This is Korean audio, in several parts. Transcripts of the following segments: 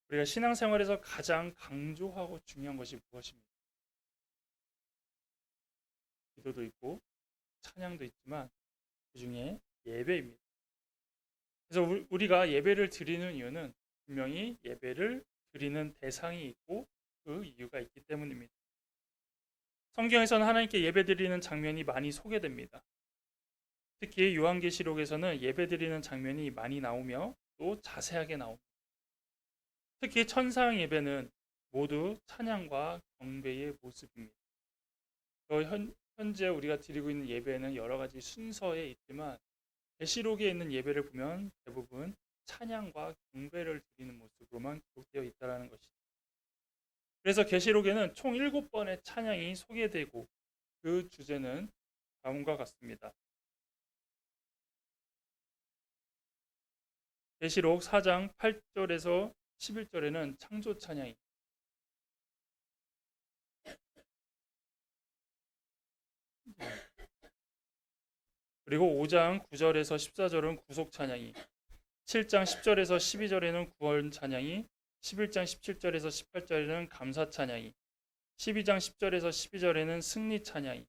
우리가 신앙생활에서 가장 강조하고 중요한 것이 무엇입니까? 기도도 있고 찬양도 있지만 그 중에 예배입니다. 그래서 우리가 예배를 드리는 이유는 분명히 예배를 드리는 대상이 있고 그 이유가 있기 때문입니다. 성경에서는 하나님께 예배드리는 장면이 많이 소개됩니다. 특히 요한계시록에서는 예배드리는 장면이 많이 나오며 또 자세하게 나옵니다. 특히 천상 예배는 모두 찬양과 경배의 모습입니다. 현재 우리가 드리고 있는 예배는 여러 가지 순서에 있지만 계시록에 있는 예배를 보면 대부분 찬양과 경배를 드리는 모습으로만 기록되어 있다는 것이죠. 그래서 계시록에는 총 7번의 찬양이 소개되고 그 주제는 다음과 같습니다. 계시록 4장 8절에서 11절에는 창조 찬양이, 그리고 5장 9절에서 14절은 구속 찬양이, 7장 10절에서 12절에는 구원 찬양이, 11장 17절에서 18절에는 감사 찬양이, 12장 10절에서 12절에는 승리 찬양이,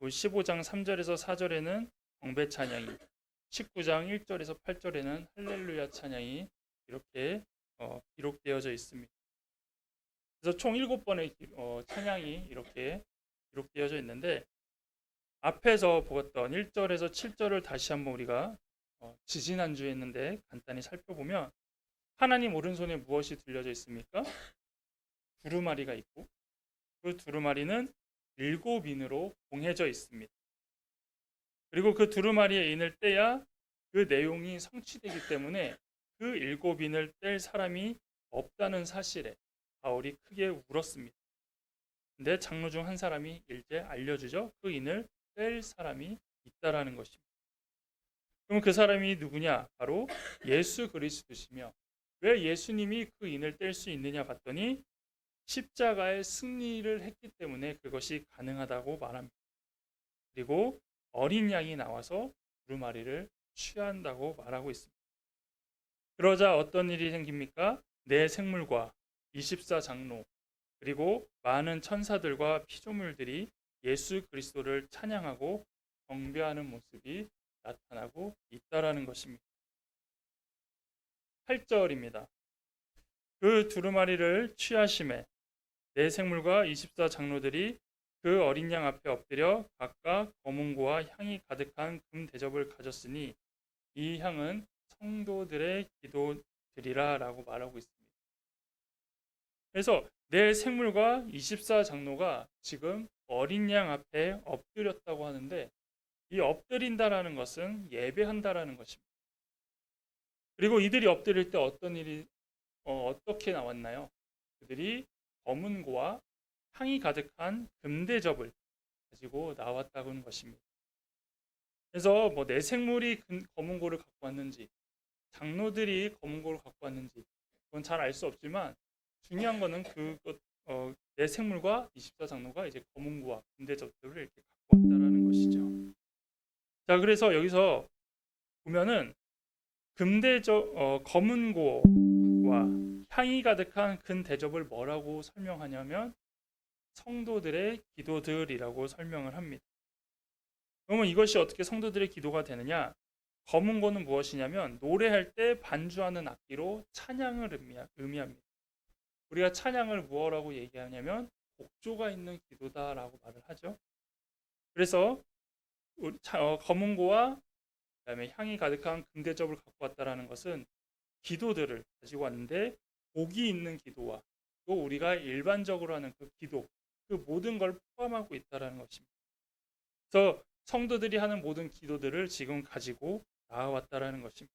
15장 3절에서 4절에는 경배 찬양이, 19장 1절에서 8절에는 할렐루야 찬양이 이렇게 기록되어져 있습니다. 그래서 총 7번의 찬양이 이렇게 기록되어져 있는데, 앞에서 보았던 1절에서 7절을 다시 한번 우리가 지지난주에 했는데 간단히 살펴보면 하나님 오른손에 무엇이 들려져 있습니까? 두루마리가 있고 그 두루마리는 7인으로 봉해져 있습니다. 그리고 그 두루마리의 인을 떼야 그 내용이 성취되기 때문에 그 7인을 뗄 사람이 없다는 사실에 바울이 크게 울었습니다. 근데 장로 중 한 사람이 일제 알려주죠. 그 인을 뗄 사람이 있다라는 것입니다. 그럼 그 사람이 누구냐? 바로 예수 그리스도시며, 왜 예수님이 그 인을 뗄 수 있느냐 봤더니 십자가의 승리를 했기 때문에 그것이 가능하다고 말합니다. 그리고 어린 양이 나와서 두루마리를 취한다고 말하고 있습니다. 그러자 어떤 일이 생깁니까? 네 생물과 24장로 그리고 많은 천사들과 피조물들이 예수 그리스도를 찬양하고 경배하는 모습이 나타나고 있다라는 것입니다. 8절입니다. 그 두루마리를 취하심에 네 생물과 24장로들이 그 어린 양 앞에 엎드려 각각 검은고와 향이 가득한 금 대접을 가졌으니 이 향은 성도들의 기도들이라 라고 말하고 있습니다. 그래서 네 생물과 24장로가 지금 어린 양 앞에 엎드렸다고 하는데, 이 엎드린다라는 것은 예배한다라는 것입니다. 그리고 이들이 엎드릴 때 어떤 일이 어떻게 나왔나요? 그들이 검은고와 향이 가득한 금대접을 가지고 나왔다는 것입니다. 그래서 내 생물이 검은고를 갖고 왔는지 장로들이 검은고를 갖고 왔는지 그건 잘 알 수 없지만 중요한 거는 내 생물과 24장로가 이제 검은고와 금대접들을 이렇게 갖고 왔다라는 것이죠. 자, 그래서 여기서 보면은 검은고와 향이 가득한 금 대접을 뭐라고 설명하냐면 성도들의 기도들이라고 설명을 합니다. 그러면 이것이 어떻게 성도들의 기도가 되느냐? 검은고는 무엇이냐면 노래할 때 반주하는 악기로 찬양을 의미합니다. 우리가 찬양을 무엇라고 얘기하냐면 곡조가 있는 기도다라고 말을 하죠. 그래서 검은고와 그다음에 향이 가득한 금대접을 갖고 왔다라는 것은 기도들을 가지고 왔는데, 복이 있는 기도와 또 우리가 일반적으로 하는 그 기도, 그 모든 걸 포함하고 있다라는 것입니다. 그래서 성도들이 하는 모든 기도들을 지금 가지고 나와왔다라는 것입니다.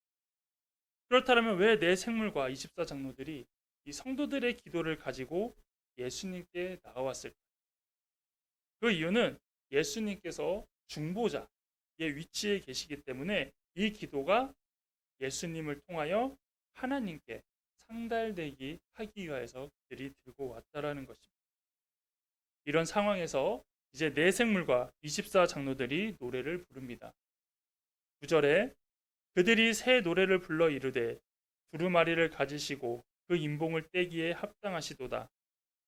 그렇다면 왜 내 생물과 24장로들이 이 성도들의 기도를 가지고 예수님께 나와왔을까? 그 이유는 예수님께서 중보자의 위치에 계시기 때문에 이 기도가 예수님을 통하여 하나님께 상달되기 하기 위해서 그들이 들고 왔다라는 것입니다. 이런 상황에서 이제 네 생물과 24장로들이 노래를 부릅니다. 9절에 그들이 새 노래를 불러 이르되 두루마리를 가지시고 그 임봉을 떼기에 합당하시도다.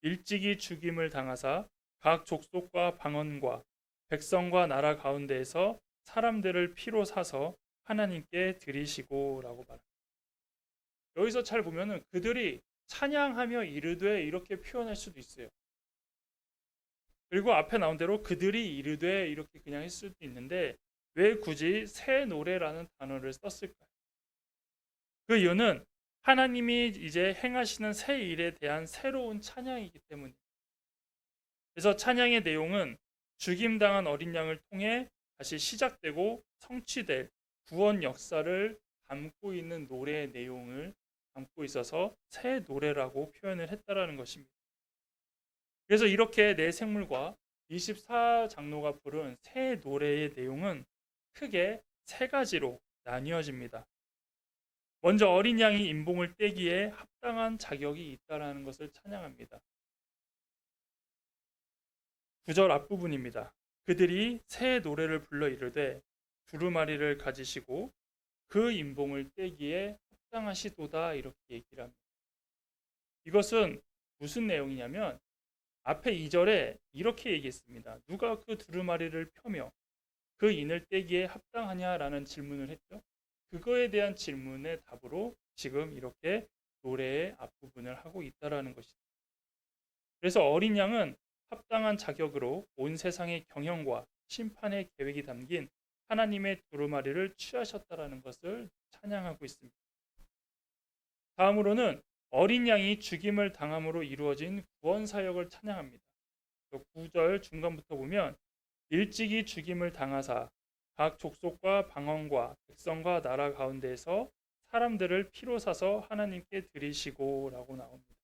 일찍이 죽임을 당하사 각 족속과 방언과 백성과 나라 가운데에서 사람들을 피로 사서 하나님께 드리시고라고 말합니다. 여기서 잘 보면은 그들이 찬양하며 이르되 이렇게 표현할 수도 있어요. 그리고 앞에 나온 대로 그들이 이르되 이렇게 그냥 했을 수도 있는데 왜 굳이 새 노래라는 단어를 썼을까요? 그 이유는 하나님이 이제 행하시는 새 일에 대한 새로운 찬양이기 때문입니다. 그래서 찬양의 내용은 죽임당한 어린 양을 통해 다시 시작되고 성취될 구원 역사를 담고 있는 노래의 내용을 담고 있어서 새 노래라고 표현을 했다라는 것입니다. 그래서 이렇게 내 생물과 24장로가 부른 새 노래의 내용은 크게 세 가지로 나뉘어집니다. 먼저 어린 양이 임봉을 떼기에 합당한 자격이 있다라는 것을 찬양합니다. 9절 앞부분입니다. 그들이 새 노래를 불러 이르되 두루마리를 가지시고 그 임봉을 떼기에 합당하시도다 이렇게 얘기를 합니다. 이것은 무슨 내용이냐면 앞에 2절에 이렇게 얘기했습니다. 누가 그 두루마리를 펴며 그 인을 떼기에 합당하냐라는 질문을 했죠. 그거에 대한 질문의 답으로 지금 이렇게 노래의 앞부분을 하고 있다라는 것이죠. 그래서 어린 양은 합당한 자격으로 온 세상의 경영과 심판의 계획이 담긴 하나님의 두루마리를 취하셨다라는 것을 찬양하고 있습니다. 다음으로는 어린 양이 죽임을 당함으로 이루어진 구원 사역을 찬양합니다. 9절 중간부터 보면 일찍이 죽임을 당하사 각 족속과 방언과 백성과 나라 가운데에서 사람들을 피로 사서 하나님께 드리시고라고 나옵니다.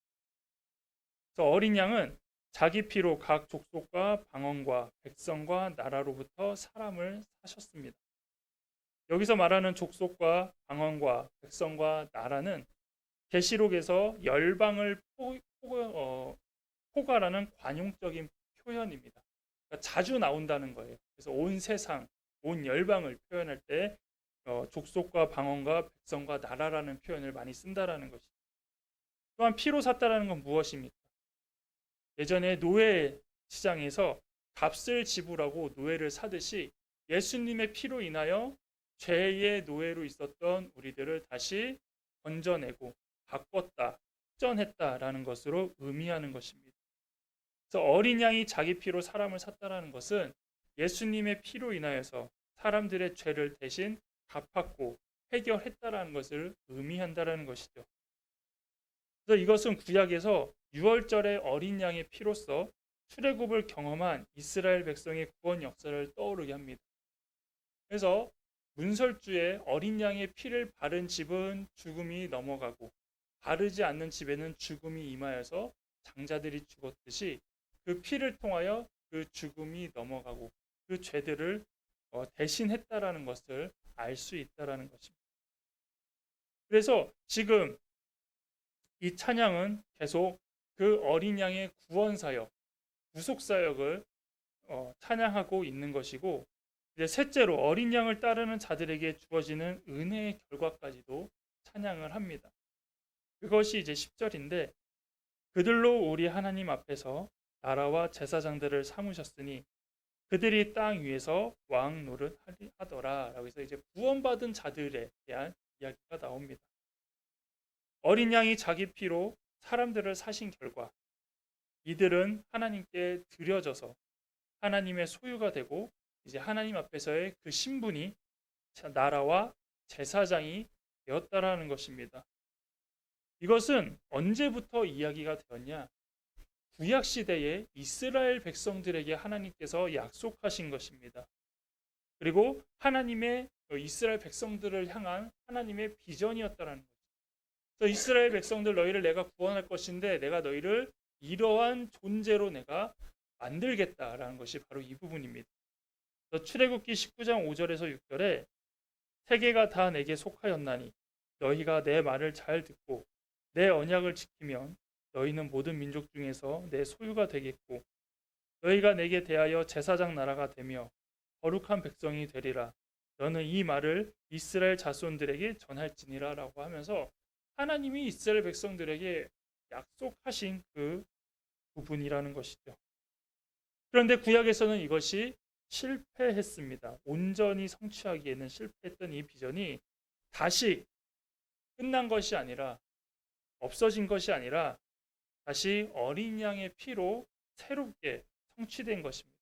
그래서 어린 양은 자기 피로 각 족속과 방언과 백성과 나라로부터 사람을 사셨습니다. 여기서 말하는 족속과 방언과 백성과 나라는 계시록에서 열방을 포괄하는 관용적인 표현입니다. 그러니까 자주 나온다는 거예요. 그래서 온 세상, 온 열방을 표현할 때 족속과 방언과 백성과 나라라는 표현을 많이 쓴다라는 것이죠. 또한 피로 샀다라는 건 무엇입니까? 예전에 노예 시장에서 값을 지불하고 노예를 사듯이 예수님의 피로 인하여 죄의 노예로 있었던 우리들을 다시 건져내고 바꿨다,復전했다라는 것으로 의미하는 것입니다. 그래서 어린 양이 자기 피로 사람을 샀다라는 것은 예수님의 피로 인하여서 사람들의 죄를 대신 갚았고 해결했다라는 것을 의미한다라는 것이죠. 그래서 이것은 구약에서 6월절의 어린 양의 피로써 출애굽을 경험한 이스라엘 백성의 구원 역사를 떠오르게 합니다. 그래서 문설주에 어린 양의 피를 바른 집은 죽음이 넘어가고 바르지 않는 집에는 죽음이 임하여서 장자들이 죽었듯이 그 피를 통하여 그 죽음이 넘어가고 그 죄들을 대신했다라는 것을 알 수 있다라는 것입니다. 그래서 지금 이 찬양은 계속 그 어린 양의 구원 사역, 구속 사역을 찬양하고 있는 것이고, 이제 셋째로 어린 양을 따르는 자들에게 주어지는 은혜의 결과까지도 찬양을 합니다. 그것이 이제 10절인데 그들로 우리 하나님 앞에서 나라와 제사장들을 삼으셨으니 그들이 땅 위에서 왕 노릇 하더라 라고 해서 이제 구원받은 자들에 대한 이야기가 나옵니다. 어린 양이 자기 피로 사람들을 사신 결과 이들은 하나님께 드려져서 하나님의 소유가 되고 이제 하나님 앞에서의 그 신분이 나라와 제사장이 되었다라는 것입니다. 이것은 언제부터 이야기가 되었냐? 구약 시대에 이스라엘 백성들에게 하나님께서 약속하신 것입니다. 그리고 하나님의 이스라엘 백성들을 향한 하나님의 비전이었다라는 거죠. 그래서 이스라엘 백성들 너희를 내가 구원할 것인데 내가 너희를 이러한 존재로 내가 만들겠다라는 것이 바로 이 부분입니다. 그래서 출애굽기 19장 5절에서 6절에 세계가 다 내게 속하였나니 너희가 내 말을 잘 듣고 내 언약을 지키면 너희는 모든 민족 중에서 내 소유가 되겠고 너희가 내게 대하여 제사장 나라가 되며 거룩한 백성이 되리라. 너는 이 말을 이스라엘 자손들에게 전할지니라 라고 하면서 하나님이 이스라엘 백성들에게 약속하신 그 부분이라는 것이죠. 그런데 구약에서는 이것이 실패했습니다. 온전히 성취하기에는 실패했던 이 비전이 다시 끝난 것이 아니라, 없어진 것이 아니라 다시 어린 양의 피로 새롭게 성취된 것입니다.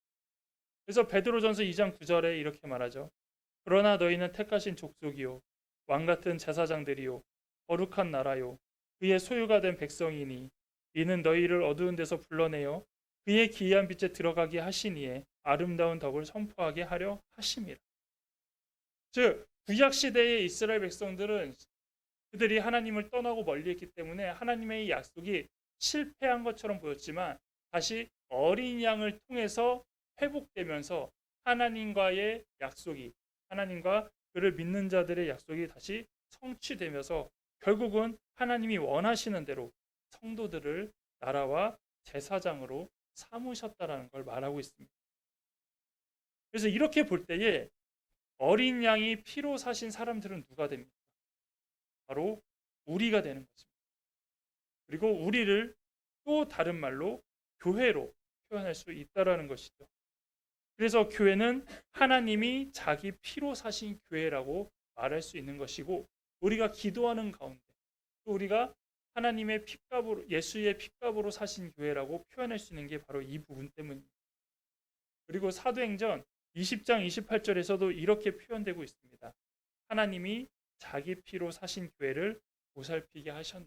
그래서 베드로전서 2장 9절에 이렇게 말하죠. 그러나 너희는 택하신 족속이요 왕 같은 제사장들이요 거룩한 나라요 그의 소유가 된 백성이니 이는 너희를 어두운 데서 불러내어 그의 기이한 빛에 들어가게 하시니에 아름다운 덕을 선포하게 하려 하심이라. 즉 구약 시대의 이스라엘 백성들은 그들이 하나님을 떠나고 멀리했기 때문에 하나님의 약속이 실패한 것처럼 보였지만 다시 어린 양을 통해서 회복되면서 하나님과의 약속이, 하나님과 그를 믿는 자들의 약속이 다시 성취되면서 결국은 하나님이 원하시는 대로 성도들을 나라와 제사장으로 삼으셨다라는 걸 말하고 있습니다. 그래서 이렇게 볼 때에 어린 양이 피로 사신 사람들은 누가 됩니까? 바로 우리가 되는 것입니다. 그리고 우리를 또 다른 말로 교회로 표현할 수 있다라는 것이죠. 그래서 교회는 하나님이 자기 피로 사신 교회라고 말할 수 있는 것이고, 우리가 기도하는 가운데 또 우리가 하나님의 핏값으로, 예수의 핏값으로 사신 교회라고 표현할 수 있는 게 바로 이 부분 때문입니다. 그리고 사도행전 20장 28절에서도 이렇게 표현되고 있습니다. 하나님이 자기 피로 사신 교회를 보살피게 하셨네.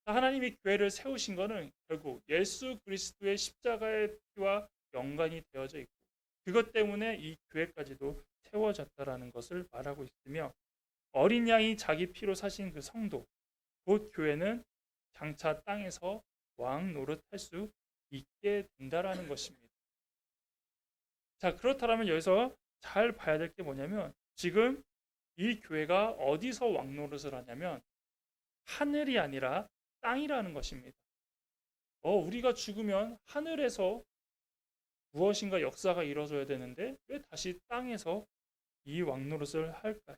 하나님이 교회를 세우신 것은 결국 예수 그리스도의 십자가의 피와 연관이 되어져 있고, 그것 때문에 이 교회까지도 세워졌다라는 것을 말하고 있으며, 어린 양이 자기 피로 사신 그 성도, 곧 교회는 장차 땅에서 왕 노릇할 수 있게 된다라는 것입니다. 자, 그렇다면 여기서 잘 봐야 될 게 뭐냐면, 지금 이 교회가 어디서 왕 노릇을 하냐면 하늘이 아니라 땅이라는 것입니다. 우리가 죽으면 하늘에서 무엇인가 역사가 이루어져야 되는데 왜 다시 땅에서 이 왕 노릇을 할까요?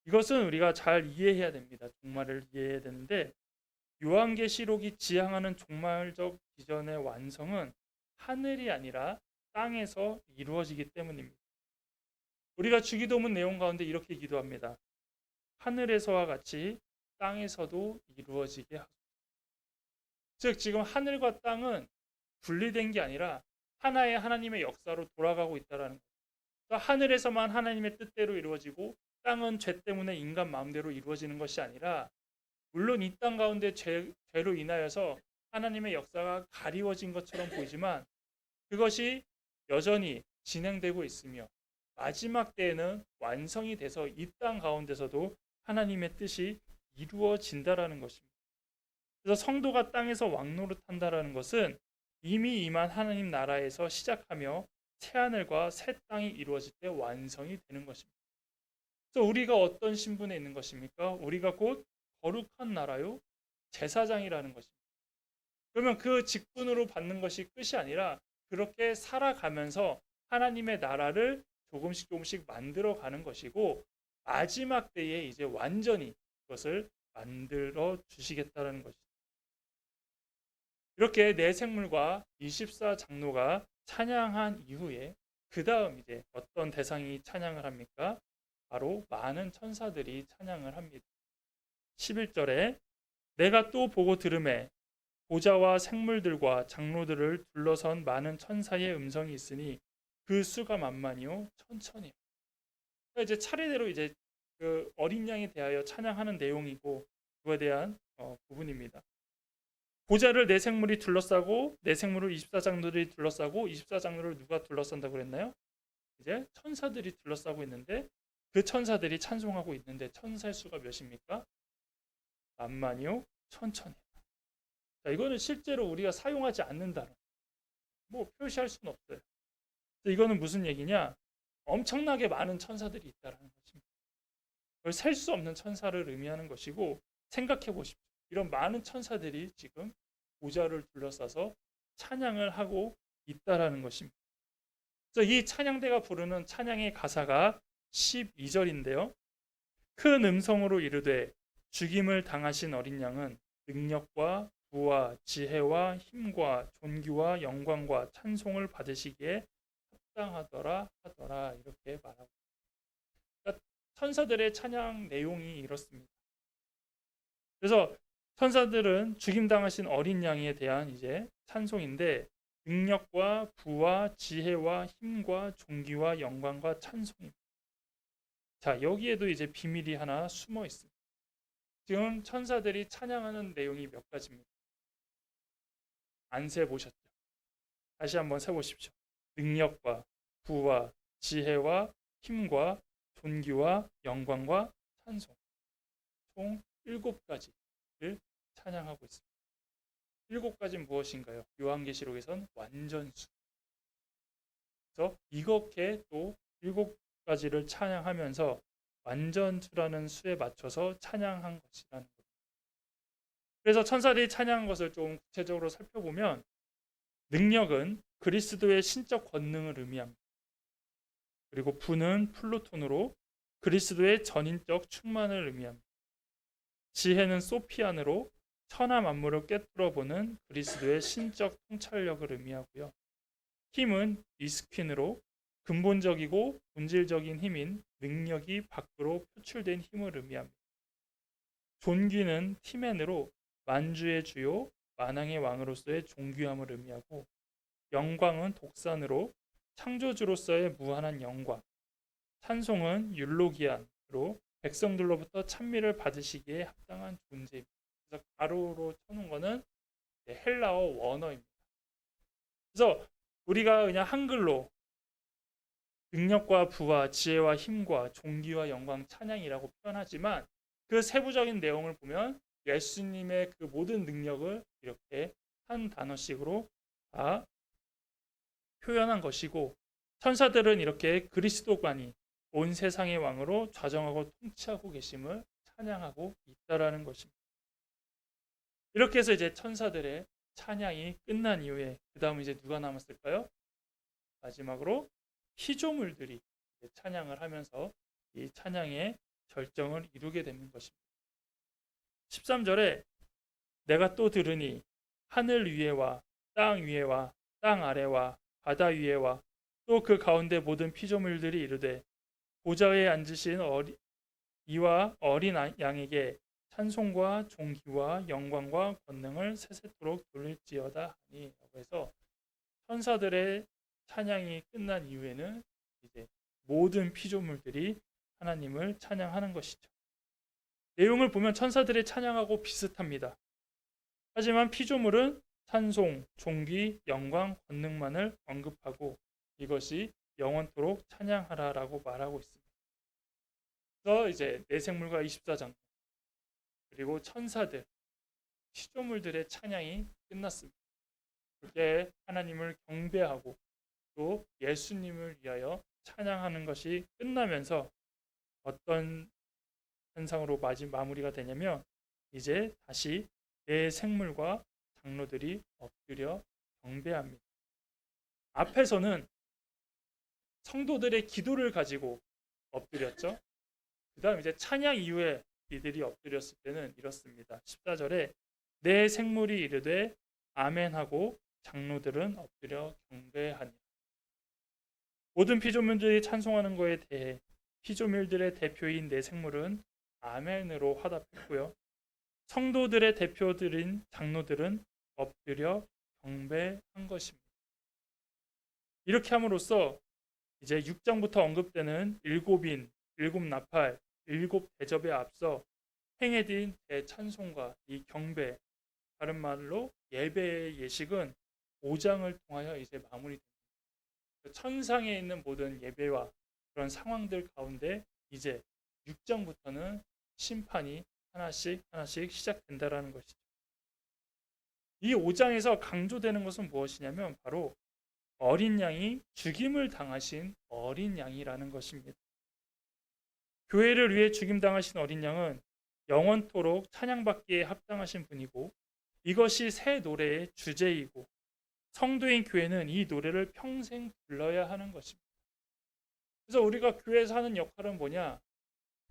이것은 우리가 잘 이해해야 됩니다. 종말을 이해해야 되는데, 요한계시록이 지향하는 종말적 비전의 완성은 하늘이 아니라 땅에서 이루어지기 때문입니다. 우리가 주기도문 내용 가운데 이렇게 기도합니다. 하늘에서와 같이 땅에서도 이루어지게 하소서. 즉 지금 하늘과 땅은 분리된 게 아니라 하나의 하나님의 역사로 돌아가고 있다는 거예요. 그러니까 하늘에서만 하나님의 뜻대로 이루어지고 땅은 죄 때문에 인간 마음대로 이루어지는 것이 아니라, 물론 이 땅 가운데 죄로 인하여서 하나님의 역사가 가리워진 것처럼 보이지만 그것이 여전히 진행되고 있으며 마지막 때에는 완성이 돼서 이 땅 가운데서도 하나님의 뜻이 이루어진다라는 것입니다. 그래서 성도가 땅에서 왕노릇한다라는 것은 이미 임한 하나님 나라에서 시작하며 새하늘과 새 땅이 이루어질 때 완성이 되는 것입니다. 그래서 우리가 어떤 신분에 있는 것입니까? 우리가 곧 거룩한 나라요 제사장이라는 것입니다. 그러면 그 직분으로 받는 것이 끝이 아니라 그렇게 살아가면서 하나님의 나라를 조금씩 만들어가는 것이고, 마지막 때에 이제 완전히 그것을 만들어 주시겠다는 것이죠. 이렇게 내 생물과 24장로가 찬양한 이후에 그 다음 이제 어떤 대상이 찬양을 합니까? 바로 많은 천사들이 찬양을 합니다. 11절에 내가 또 보고 들으매 보좌와 생물들과 장로들을 둘러선 많은 천사의 음성이 있으니 그 수가 만만이요 천천이요. 그러니까 이제 차례대로 이제 그 어린 양에 대하여 찬양하는 내용이고, 그거에 대한 부분입니다. 보좌를 네 생물이 둘러싸고 네 생물을 24장로들이 둘러싸고, 24장로를 누가 둘러싼다고 그랬나요? 이제 천사들이 둘러싸고 있는데 그 천사들이 찬송하고 있는데 천사의 수가 몇입니까? 만만이요 천천이요. 자, 이거는 실제로 우리가 사용하지 않는 단어, 표시할 수는 없어요. 이거는 무슨 얘기냐? 엄청나게 많은 천사들이 있다는 것입니다. 그걸 셀 수 없는 천사를 의미하는 것이고, 생각해 보십시오. 이런 많은 천사들이 지금 보좌를 둘러싸서 찬양을 하고 있다라는 것입니다. 그래서 이 찬양대가 부르는 찬양의 가사가 12절인데요. 큰 음성으로 이르되 죽임을 당하신 어린 양은 능력과 부와 지혜와 힘과 존귀와 영광과 찬송을 받으시기에 합당하더라 하더라 이렇게 말하고 그러니까 천사들의 찬양 내용이 이렇습니다. 그래서 천사들은 죽임 당하신 어린 양에 대한 이제 찬송인데 능력과 부와 지혜와 힘과 존귀와 영광과 찬송입니다. 자, 여기에도 이제 비밀이 하나 숨어 있습니다. 지금 천사들이 찬양하는 내용이 몇 가지입니다. 안 세보셨죠? 다시 한번 세보십시오. 능력과 부와 지혜와 힘과 존귀와 영광과 찬송 총 7가지를 찬양하고 있습니다. 7가지는 무엇인가요? 요한계시록에선 완전수. 그래서 이렇게 또 7가지를 찬양하면서 완전수라는 수에 맞춰서 찬양한 것이라는 겁니다. 그래서 천사들이 찬양한 것을 좀 구체적으로 살펴보면 능력은 그리스도의 신적 권능을 의미합니다. 그리고 부는 플루톤으로 그리스도의 전인적 충만을 의미합니다. 지혜는 소피안으로 천하 만물을 꿰뚫어보는 그리스도의 신적 통찰력을 의미하고요. 힘은 이스퀸으로 근본적이고 본질적인 힘인 능력이 밖으로 표출된 힘을 의미합니다. 존귀는 티맨으로 만주의 주요, 만왕의 왕으로서의 존귀함을 의미하고 영광은 독산으로 창조주로서의 무한한 영광, 찬송은 율로기안으로 백성들로부터 찬미를 받으시기에 합당한 존재입니다. 그래서 가로로 쳐놓은 거는 헬라어 원어입니다. 그래서 우리가 그냥 한글로 능력과 부와 지혜와 힘과 존귀와 영광 찬양이라고 표현하지만 그 세부적인 내용을 보면 예수님의 그 모든 능력을 이렇게 한 단어씩으로 다 표현한 것이고 천사들은 이렇게 그리스도관이 온 세상의 왕으로 좌정하고 통치하고 계심을 찬양하고 있다라는 것입니다. 이렇게 해서 이제 천사들의 찬양이 끝난 이후에 그 다음 이제 누가 남았을까요? 마지막으로 피조물들이 찬양을 하면서 이 찬양의 절정을 이루게 되는 것입니다. 13절에 내가 또 들으니 하늘 위에와 땅 위에와 땅 아래와 바다 위에와 또 그 가운데 모든 피조물들이 이르되 보좌에 앉으신 이와 어린 양에게 찬송과 존귀와 영광과 권능을 세세토록 돌릴지어다 하니라고 해서 천사들의 찬양이 끝난 이후에는 이제 모든 피조물들이 하나님을 찬양하는 것이죠. 내용을 보면 천사들의 찬양하고 비슷합니다. 하지만 피조물은 찬송, 존귀, 영광, 권능만을 언급하고 이것이 영원토록 찬양하라라고 말하고 있습니다. 그래서 이제 내생물과 24장 그리고 천사들, 피조물들의 찬양이 끝났습니다. 그렇게 하나님을 경배하고 또 예수님을 위하여 찬양하는 것이 끝나면서 어떤 현상으로 마무리가 되냐면 이제 다시 내 생물과 장로들이 엎드려 경배합니다. 앞에서는 성도들의 기도를 가지고 엎드렸죠. 그 다음 이제 찬양 이후에 이들이 엎드렸을 때는 이렇습니다. 14절에 내 생물이 이르되 아멘하고 장로들은 엎드려 경배하니 모든 피조물들이 찬송하는 것에 대해 피조물들의 대표인 내 생물은 아멘으로 화답했고요. 성도들의 대표들인 장로들은 엎드려 경배한 것입니다. 이렇게 함으로써 이제 6장부터 언급되는 7인, 7나팔, 7대접에 앞서 행해진 대찬송과 이 경배, 다른 말로 예배의 예식은 5장을 통하여 이제 마무리됩니다. 천상에 있는 모든 예배와 그런 상황들 가운데 이제 6장부터는 심판이 하나씩 시작된다라는 것이죠. 이 5장에서 강조되는 것은 무엇이냐면 바로 어린 양이 죽임을 당하신 어린 양이라는 것입니다. 교회를 위해 죽임 당하신 어린 양은 영원토록 찬양받기에 합당하신 분이고 이것이 새 노래의 주제이고 성도인 교회는 이 노래를 평생 불러야 하는 것입니다. 그래서 우리가 교회에서 하는 역할은 뭐냐?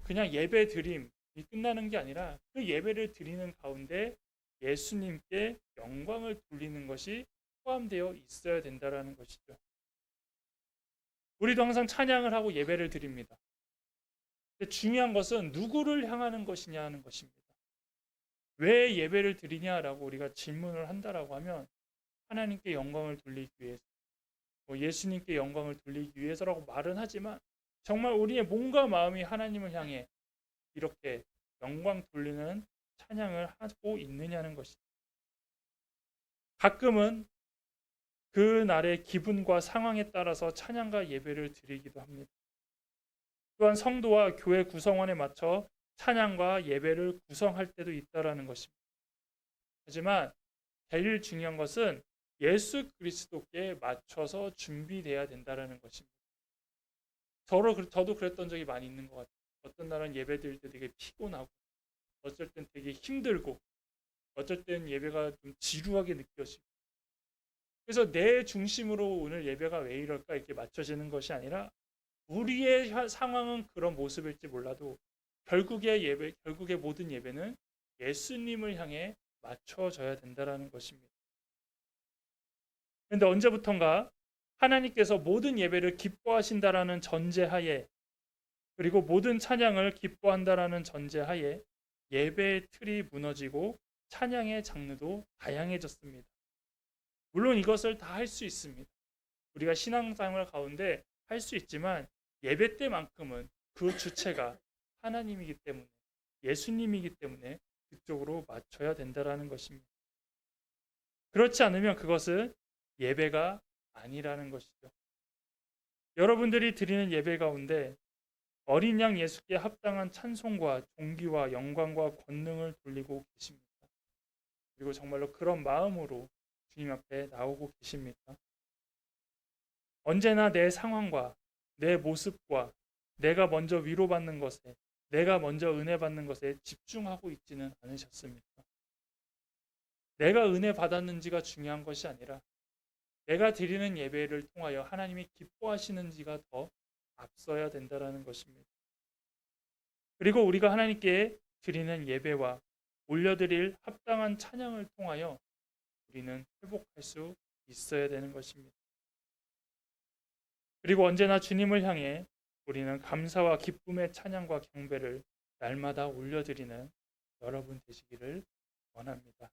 그냥 예배 드림, 끝나는 게 아니라 그 예배를 드리는 가운데 예수님께 영광을 돌리는 것이 포함되어 있어야 된다라는 것이죠. 우리도 항상 찬양을 하고 예배를 드립니다. 근데 중요한 것은 누구를 향하는 것이냐 하는 것입니다. 왜 예배를 드리냐라고 우리가 질문을 한다라고 하면 하나님께 영광을 돌리기 위해서, 예수님께 영광을 돌리기 위해서라고 말은 하지만 정말 우리의 몸과 마음이 하나님을 향해 이렇게 영광 돌리는 찬양을 하고 있느냐는 것이죠. 가끔은 그 날의 기분과 상황에 따라서 찬양과 예배를 드리기도 합니다. 또한 성도와 교회 구성원에 맞춰 찬양과 예배를 구성할 때도 있다라는 것입니다. 하지만 제일 중요한 것은 예수 그리스도께 맞춰서 준비돼야 된다라는 것입니다. 저도 그랬던 적이 많이 있는 것 같아요. 어떤 날은 예배 드릴 때 되게 피곤하고, 어쩔 땐 되게 힘들고, 어쩔 땐 예배가 좀 지루하게 느껴지고, 그래서 내 중심으로 오늘 예배가 왜 이럴까 이렇게 맞춰지는 것이 아니라 우리의 상황은 그런 모습일지 몰라도 결국의 모든 예배는 예수님을 향해 맞춰져야 된다라는 것입니다. 그런데 언제부턴가 하나님께서 모든 예배를 기뻐하신다라는 전제하에, 그리고 모든 찬양을 기뻐한다라는 전제하에 예배의 틀이 무너지고 찬양의 장르도 다양해졌습니다. 물론 이것을 다 할 수 있습니다. 우리가 신앙생활 가운데 할 수 있지만 예배 때만큼은 그 주체가 하나님이기 때문에, 예수님이기 때문에 그쪽으로 맞춰야 된다라는 것입니다. 그렇지 않으면 그것은 예배가 아니라는 것이죠. 여러분들이 드리는 예배 가운데 어린 양 예수께 합당한 찬송과 존귀와 영광과 권능을 돌리고 계십니까? 그리고 정말로 그런 마음으로 주님 앞에 나오고 계십니까? 언제나 내 상황과 내 모습과 내가 먼저 위로받는 것에, 내가 먼저 은혜 받는 것에 집중하고 있지는 않으셨습니까? 내가 은혜 받았는지가 중요한 것이 아니라 내가 드리는 예배를 통하여 하나님이 기뻐하시는지가 더 앞서야 된다는 것입니다. 그리고 우리가 하나님께 드리는 예배와 올려드릴 합당한 찬양을 통하여 우리는 회복할 수 있어야 되는 것입니다. 그리고 언제나 주님을 향해 우리는 감사와 기쁨의 찬양과 경배를 날마다 올려드리는 여러분 되시기를 원합니다.